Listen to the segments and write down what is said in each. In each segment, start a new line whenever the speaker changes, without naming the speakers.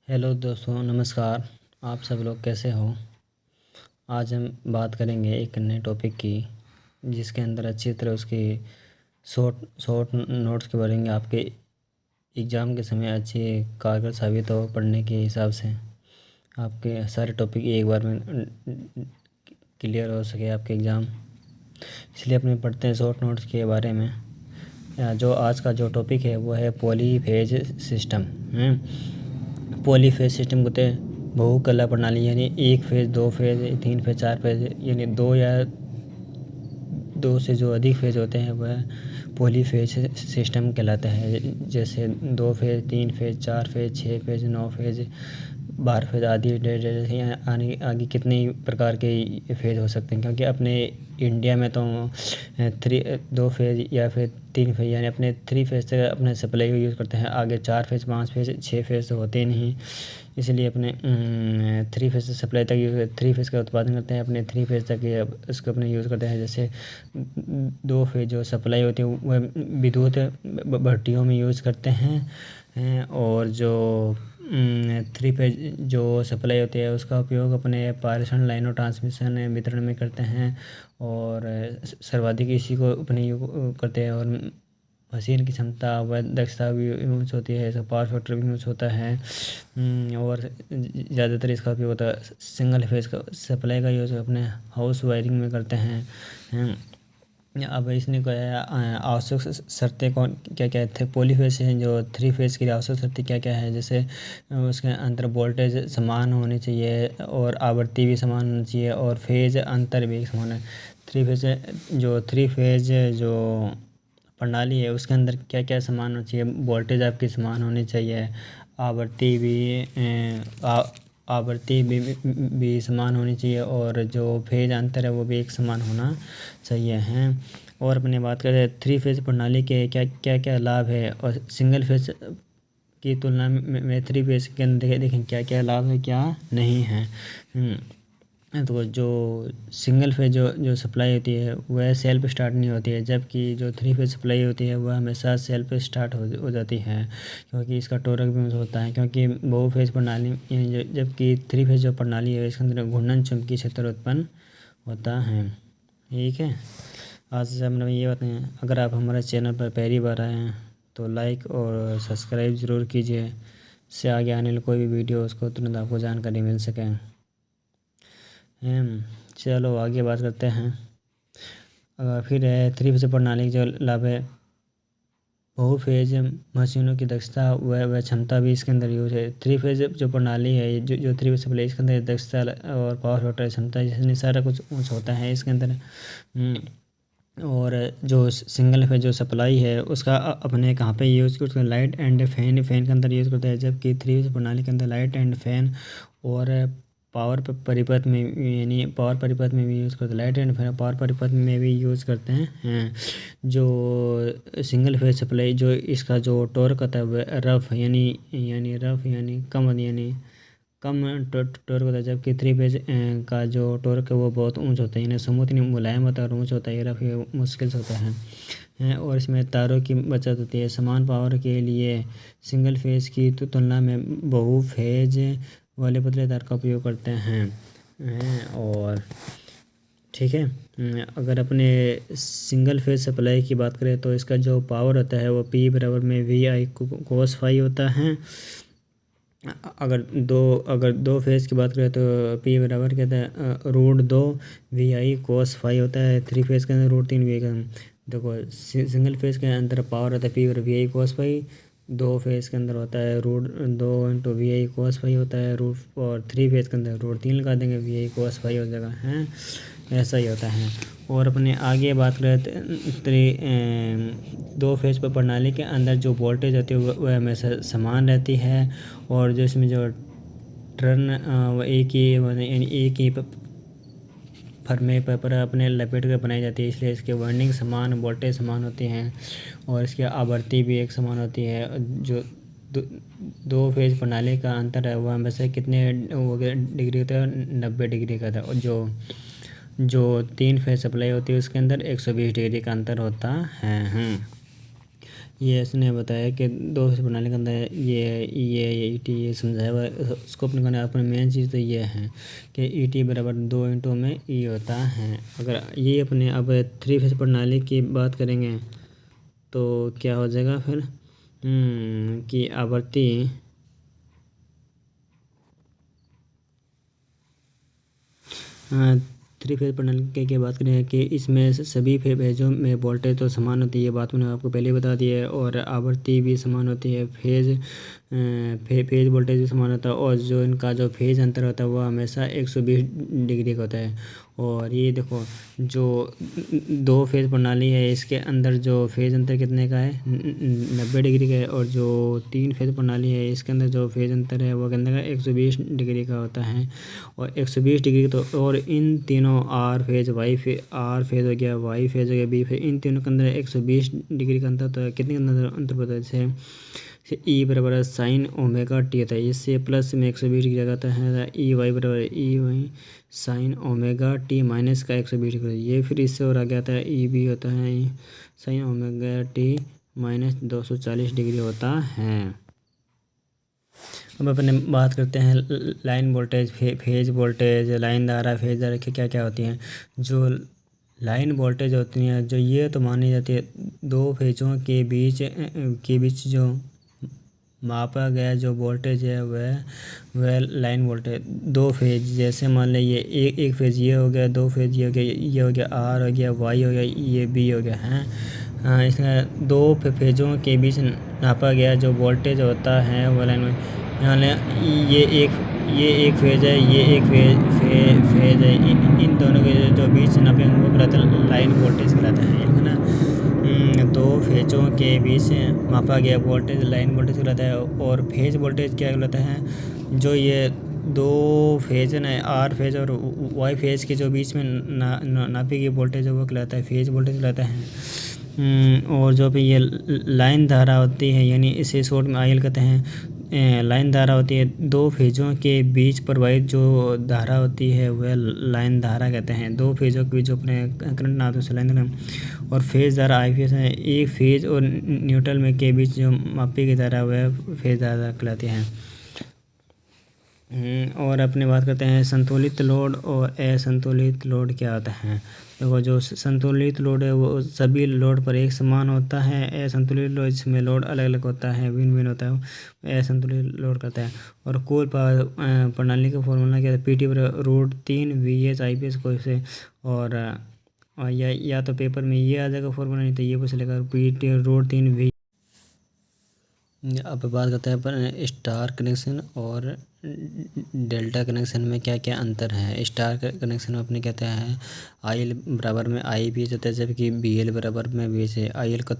Hello दोस्तों, नमस्कार। आप सब लोग कैसे हो? आज हम बात करेंगे एक नए टॉपिक की, जिसके अंदर अच्छी तरह उसकी शॉर्ट शॉर्ट नोट्स के भरेंगे। आपके एग्ज़ाम के समय अच्छी कारगर साबित हो पढ़ने के हिसाब से, आपके सारे टॉपिक एक बार में क्लियर हो सके आपके एग्ज़ाम। इसलिए अपने पढ़ते हैं शॉर्ट नोट्स के बारे में। जो आज का जो टॉपिक है वो है पॉलीफेज सिस्टम है। पॉलीफेज सिस्टम कहते हैं बहुकला प्रणाली, यानी एक फेज, दो फेज, तीन फेज, चार फेज, यानी दो या दो से जो अधिक फेज होते हैं वह पॉलीफेज सिस्टम कहलाता है। जैसे 2 phase, 3 phase, 4 phase, 6 phase, 9 phase, 12 phase आदि आने आगे कितने प्रकार के फेज हो सकते हैं। क्योंकि अपने इंडिया में तो 2 फेज या फिर 3 फेज, यानी अपने 3 फेज तक अपने सप्लाई को यूज़ करते हैं। आगे 4 फेज, 5 फेज, 6 फेज तो होते नहीं, इसलिए अपने 3 फेज से सप्लाई तक यूज़ 3 फेज का उत्पादन करते हैं। अपने 3 फेज तक ये इसको अपने यूज़ करते हैं। जैसे 2 फेज जो सप्लाई होती है वह विद्युत भट्टियों में यूज़ करते हैं, और जो 3 फेज जो सप्लाई होती है उसका उपयोग अपने पारेषण लाइनों, ट्रांसमिशन वितरण में करते हैं। और सर्वाधिक इसी को अपने करते हैं। और मशीन की क्षमता व दक्षता भी यूज़ होती है, इसका पावर फैक्टर भी यूज़ होता है। और ज़्यादातर इसका उपयोग होता है सिंगल फेज का सप्लाई का यूज़ अपने हाउस वायरिंग में करते हैं। अब इसने क्या है, आवश्यक शर्तें कौन क्या क्या थे पॉलीफेज से जो 3 फेज की आवश्यक शर्तें क्या क्या है। जैसे उसके अंतर वोल्टेज समान होनी चाहिए, और आवृत्ति भी समान होनी चाहिए, और फेज अंतर भी समान है। 3 फेज जो प्रणाली है उसके अंदर क्या क्या समान होना चाहिए। वोल्टेज आपकी समान होनी चाहिए, आवृत्ति भी समान होनी चाहिए, और जो फेज अंतर है वो भी एक समान होना चाहिए हैं। और अपने बात करें 3 फेज प्रणाली के क्या क्या क्या लाभ है, और सिंगल फेज की तुलना में 3 फेज के अंदर देखें क्या क्या लाभ है, क्या नहीं है। तो जो सिंगल फेज जो सप्लाई होती है वह सेल्फ स्टार्ट नहीं होती है, जबकि जो 3 फेज सप्लाई होती है वह हमेशा सेल्फ स्टार्ट हो जाती है, क्योंकि इसका टोरक भी यूज़ होता है। क्योंकि बहु फेज प्रणाली जबकि 3 फेज जो प्रणाली है इसके अंदर घूर्णन चुंबकीय क्षेत्र उत्पन्न होता है। ठीक है, आज से हमने ये बताएं। अगर आप हमारे चैनल पर पहली बार आए हैं तो लाइक और सब्सक्राइब ज़रूर कीजिए, इससे आगे आने वाली कोई भी वीडियो उसको तुरंत आपको जानकारी मिल सके। चलो आगे बात करते हैं। फिर है 3 फेज प्रणाली जो लाभ है, बहु फेज मशीनों की दक्षता व क्षमता भी इसके अंदर यूज है। 3 फेज जो प्रणाली है, जो 3 फेज सप्लाई, इसके अंदर दक्षता और पावर फैक्टर क्षमता जिसमें सारा कुछ होता है इसके अंदर। और जो सिंगल फेज जो सप्लाई है उसका अपने कहाँ पे यूज़ करते हैं, लाइट एंड फैन के अंदर यूज़ करते हैं। जबकि 3 फेज प्रणाली के अंदर लाइट एंड फैन और पावर परिपथ में, यानी पावर परिपथ में भी यूज़ करते हैं। लाइट एंड फैन पावर परिपथ में भी यूज़ करते हैं। जो सिंगल फेज सप्लाई जो इसका जो टॉर्क होता है वह रफ यानी कम टॉर्क होता है। जबकि 3 फेज का जो टॉर्क है वो बहुत ऊंच होता है, यानी स्मूथ नहीं, मुलायम होता है और ऊंच होता है। रफ ये मुश्किल से होता है। और इसमें तारों की बचत होती है। समान पावर के लिए सिंगल फेज की तुलना में बहु फेज वाले पतले तार का उपयोग करते हैं। और ठीक है, अगर अपने सिंगल फेज सप्लाई की बात करें तो इसका जो पावर होता है वो P बराबर में VI cos फाई होता है। अगर दो फेज की बात करें तो P बराबर कहता है √2 VI cos फाई होता है। 3 फेज के अंदर √3 VI का। देखो सिंगल फेज के अंदर पावर होता है P बराबर VI cos फाई, 2 फेज के अंदर होता है √2 VI cos फाई होता है और 3 फेज के अंदर √3 लगा देंगे, VI cos फाई हो जाएगा है। ऐसा ही होता है। और अपने आगे बात करें 2 फेज पर प्रणाली के अंदर जो वोल्टेज होती है वह हमेशा समान रहती है, और जो इसमें जो टर्न एक ही फर्मे पर अपने लपेट कर बनाई जाती है, इसलिए इसके वाइंडिंग समान, वोल्टेज समान होती हैं, और इसकी आवृत्ति भी एक समान होती है। जो 2 फेज प्रणाली का अंतर है वह हमेशा कितने डिग्री होता है, 90 डिग्री का था। और जो 3 फेज सप्लाई होती है उसके अंदर 120 डिग्री का अंतर होता है। ये इसने बताया कि दो फेज प्रणाली के अंदर ये ईटी ये समझाया हुआ है। उसको अपने मेन चीज़ तो ये है कि ईटी बराबर 2 में ई होता है। अगर ये अपने अब 3 फेज प्रणाली की बात करेंगे तो क्या हो जाएगा फिर कि आवर्ती 3 फेज प्रणाली की बात करें कि इसमें सभी फेजों में वोल्टेज तो समान होती है, ये बात मैंने आपको पहले बता दी है, और आवृत्ति भी समान होती है, फेज वोल्टेज भी समान होता है, और जो इनका जो फेज अंतर होता है वो हमेशा 120 डिग्री का होता है। और ये देखो जो 2 फेज प्रणाली है इसके अंदर जो फेज अंतर कितने का है 90 डिग्री का है, और जो 3 फेज प्रणाली है इसके अंदर जो फेज अंतर है वो कितने का 120 डिग्री का होता है। और 120 डिग्री तो, और इन तीनों आर फेज आर फेज हो गया, वाई फेज हो गया, बी फेज, इन तीनों के अंदर 120 डिग्री का अंतर होता है। कितने अंतर होता है जैसे ई बराबर साइन ओमेगा टी होता है, इससे प्लस में 120 डिग्री आता है, ई वाई बराबर E Y sine omega T minus का 120 डिग्री, ये फिर इससे और आगे आता है ई बी होता है sign omega T minus 240 degree होता है। अब अपने बात करते हैं line voltage, phase voltage, line धारा, फेज धारा क्या क्या होती हैं। जो लाइन वोल्टेज होती हैं जो ये तो मानी जाती है 2 फेजों के बीच जो मापा गया जो वोल्टेज है वह लाइन वोल्टेज। 2 फेज जैसे मान लें ये एक फेज ये हो गया, 2 फेज ये हो गया आर हो गया, वाई हो गया, ये बी हो गया है। इसमें 2 फेजों के बीच नापा गया जो वोल्टेज होता है वो लाइन में, यहाँ ये एक फेज है, ये एक फेज है, इन दोनों के जो बीच नापे वो कहलाता है लाइन वोल्टेज कहलाता है ना। 2 फेजों के बीच मापा गया वोल्टेज लाइन वोल्टेज कहलाता है। और फेज वोल्टेज क्या कहलाता है, जो ये 2 फेज है ना आर फेज और वाई फेज के जो बीच में नापी गई वोल्टेज है वो कहलाता है फेज वोल्टेज कहलाता है। और जो भी ये लाइन धारा होती है यानी इसे शॉर्ट में आईएल कहते हैं, लाइन धारा होती है 2 फेजों के बीच प्रवाहित जो धारा होती है वह लाइन धारा कहते हैं। 2 फेजों के बीच जो अपने करंट ना तो लाइन धारा। और फेज धारा आई फेज है, एक फेज और न्यूट्रल में के बीच जो मापी की धारा वह फेज धारा कहलाती है। और अपनी बात करते हैं संतुलित लोड और असंतुलित लोड क्या होता है। देखो जो संतुलित लोड है वो सभी लोड पर एक समान होता है, असंतुलित लोड इसमें लोड अलग अलग होता है, भिन्न भिन्न होता है, असंतुलित लोड करता है। और कुल पावर प्रणाली का फॉर्मूला क्या है, PT पर √3 VH IPS को से। और या तो पेपर में ये आ जाएगा फॉर्मूला, नहीं तो ये पूछ लेगा PT √3 V। अब बात करते हैं अपन स्टार कनेक्शन और डेल्टा कनेक्शन में क्या क्या अंतर है। स्टार कनेक्शन में अपने कहते हैं IL बराबर में IB होता है, जबकि BL बराबर में BH है। IL का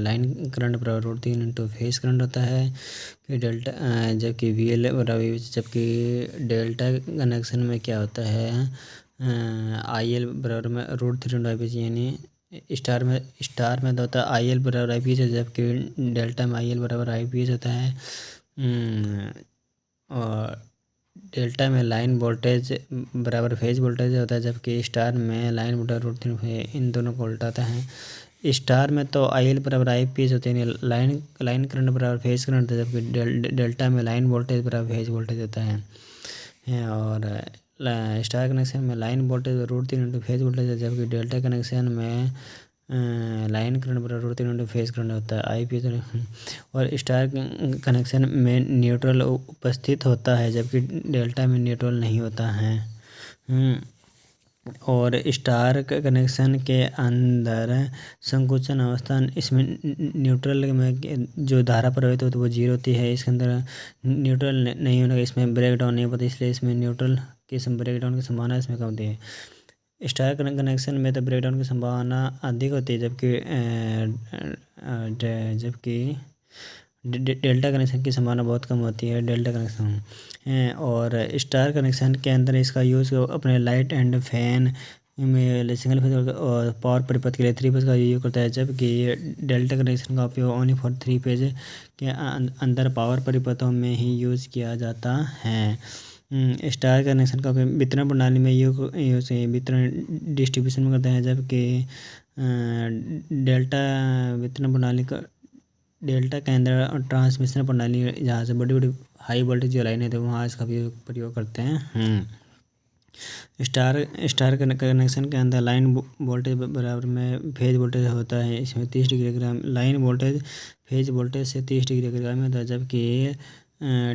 लाइन करंट बराबर √3 इंटू फेज करंट होता है कि डेल्टा, जबकि VL बराबर, जबकि डेल्टा कनेक्शन में क्या होता है IL बराबर में √3 इंटू IB, यानी स्टार में तो होता है IL बराबर IPH है, जबकि डेल्टा में IL बराबर IPH होता है। और डेल्टा में लाइन वोल्टेज बराबर फेज वोल्टेज होता है, जबकि स्टार में लाइन वोल्टेज √3 है, इन दोनों को उल्टाता है। स्टार में तो IL बराबर IPH होते हैं, लाइन करंट बराबर फेज करंट होता है, जबकि डेल्टा में लाइन वोल्टेज बराबर फेज वोल्टेज होता है। और स्टार कनेक्शन में line voltage √3 into phase voltage है, जबकि डेल्टा कनेक्शन में लाइन करंट बराबर √3 इंटू फेज करंट होता है IPH। और स्टार कनेक्शन में न्यूट्रल उपस्थित होता है, जबकि डेल्टा में न्यूट्रल नहीं होता है। और स्टार कनेक्शन के अंदर संकुचन अवस्था, इसमें न्यूट्रल में जो धारा प्रवाहित होती है वो 0 होती है, इसके अंदर न्यूट्रल नहीं होने का, इसमें ब्रेक डाउन नहीं होता, इसलिए इसमें न्यूट्रल की ब्रेक डाउन की संभावना इसमें कम होती है। स्टार कनेक्शन में तो ब्रेक डाउन की संभावना अधिक होती है, जबकि डेल्टा कनेक्शन की संभावना बहुत कम होती है डेल्टा कनेक्शन। और स्टार कनेक्शन के अंदर इसका यूज़ अपने लाइट एंड फैन में सिंगल फेज और पावर परिपथ के लिए 3 फेज का यूज करता है, जबकि डेल्टा कनेक्शन का उपयोग ओनली फॉर 3 फेज के अंदर पावर परिपथों में ही यूज़ किया जाता है। स्टार कनेक्शन का उपयोग वितरण प्रणाली में यूज वितरण डिस्ट्रीब्यूशन में करते हैं, जबकि डेल्टा वितरण प्रणाली का डेल्टा के अंदर ट्रांसमिशन प्रणाली जहाँ से बड़ी बड़ी हाई वोल्टेज जो लाइन है तो वहाँ इसका भी प्रयोग करते हैं। स्टार कनेक्शन के अंदर लाइन वोल्टेज बराबर में फेज वोल्टेज होता है। इसमें 30 डिग्री अग्रगामी लाइन वोल्टेज फेज वोल्टेज से 30 डिग्री अग्रगामी होता है, जबकि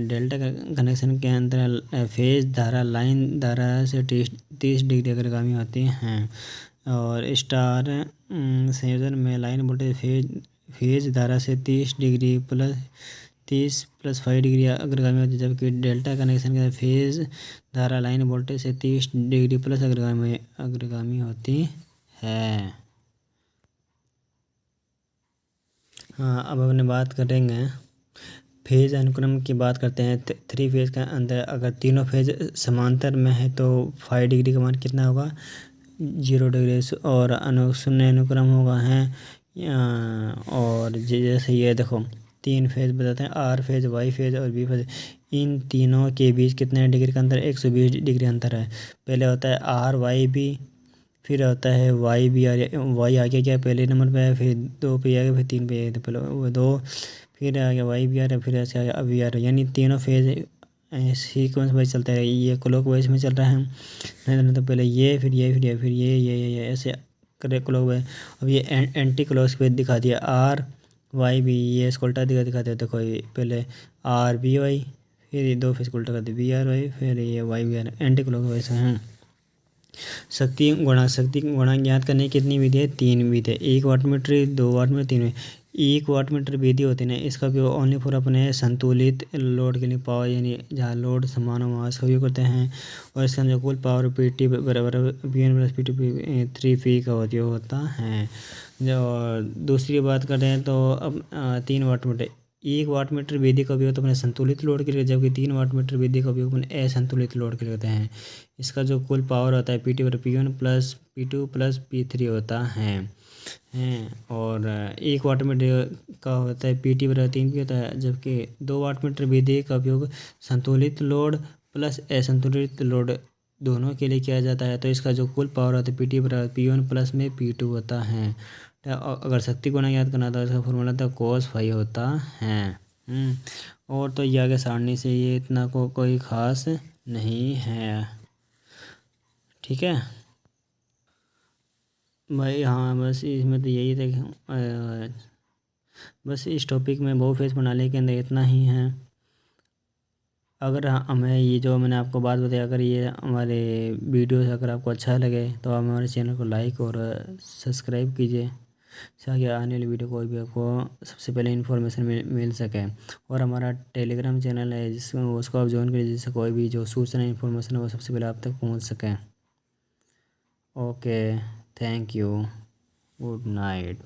डेल्टा कनेक्शन के अंदर फेज धारा लाइन धारा से 30 डिग्री अग्रगामी होती हैं। और स्टार संयोजन में लाइन वोल्टेज फेज धारा से 30 + 5 डिग्री अग्रगामी होती है, जबकि डेल्टा कनेक्शन के फेज धारा लाइन वोल्टेज से 30 डिग्री प्लस अग्रगामी होती है। हाँ, अब अपने बात करेंगे फेज अनुक्रम की बात करते हैं। 3 फेज का अंदर अगर तीनों फेज समांतर में है तो 5 डिग्री का मान कितना होगा 0 डिग्री, और शून्य अनुक्रम होगा है। और जैसे ये देखो 3 फेज बताते हैं, आर फेज, वाई फेज और बी फेज। इन तीनों के बीच कितने डिग्री का अंतर 120 डिग्री अंतर है। पहले होता है आर वाई बी, फिर होता है वाई बी आर, वाई आगे क्या पहले नंबर पे है, फिर 2 पे आगे, फिर 3 पे आगे, पहले वो 2, फिर आ गया वाई बी आर, फिर ऐसे आ गया अब बी आर। यानी तीनों फेज सीक्वेंस वाइज चलता है। ये क्लॉक वाइज में चल रहा है, नहीं तो पहले ये फिर ये फिर ये फिर ये ऐसे करे क्लॉक वाइज। अब ये एंटी क्लॉक पे दिखा दिया आर वाई बी, ये इसको उल्टा दिखा दिया। देखो ये पहले आर बी वाई, फिर ये 2 फेज को उल्टा कर दिया बी आर वाई, फिर ये Y B R, anticlockwise है। शक्ति गुणांक ज्ञात करने की कितनी विधि है 3 विधि है। 1 वाटमीटर, 2 वाटमीटर, 3 में 1 वाटमीटर विधि होती है ना, इसका उपयोग ओनली फॉर अपने संतुलित लोड के लिए पावर, यानी जहाँ लोड समान हो वहाँ इसका उपयोग करते हैं। और इसका जो कुल पावर पी टी बराबर P1 + P2 3 पी का उपयोग होता है। जो दूसरी बात करें तो अब 3 वाटमीटर, 1 वाटमीटर विधि का उपयोग तो अपने संतुलित लोड के लिए, जबकि 3 वाटमीटर विधि का उपयोग अपने असंतुलित लोड के लिए होते हैं। इसका जो कुल पावर होता है PT बराबर P1 + P2 + P3 होता है। और 1 वाटमीटर का होता है PT बराबर 3 P होता है, जबकि 2 वाटमीटर विधि का उपयोग संतुलित लोड प्लस असंतुलित लोड दोनों के लिए किया जाता है। तो इसका जो कुल पावर होता है PT बराबर P1 प्लस में P2 होता है। अगर शक्ति गुणा याद करना तो इसका फॉर्मूला था cos फाई होता है। और तो ये आगे सारणी से ये इतना कोई ख़ास नहीं है, ठीक है भाई। हाँ बस इसमें तो यही था, बस इस टॉपिक में बहुफेज प्रणाली के अंदर इतना ही है। अगर हमें ये जो मैंने आपको बात बताई, अगर ये हमारे वीडियोस अगर आपको अच्छा लगे तो आप हमारे चैनल को लाइक और सब्सक्राइब कीजिए, ताकि आने वाली वीडियो कोई भी आपको सबसे पहले इन्फॉर्मेशन मिल सके। और हमारा टेलीग्राम चैनल है जिसमें उसको आप ज्वाइन करिए, जिससे कोई भी जो सूचना इन्फॉर्मेशन है वो सबसे पहले आप तक पहुंच सके। Okay, thank you, good night.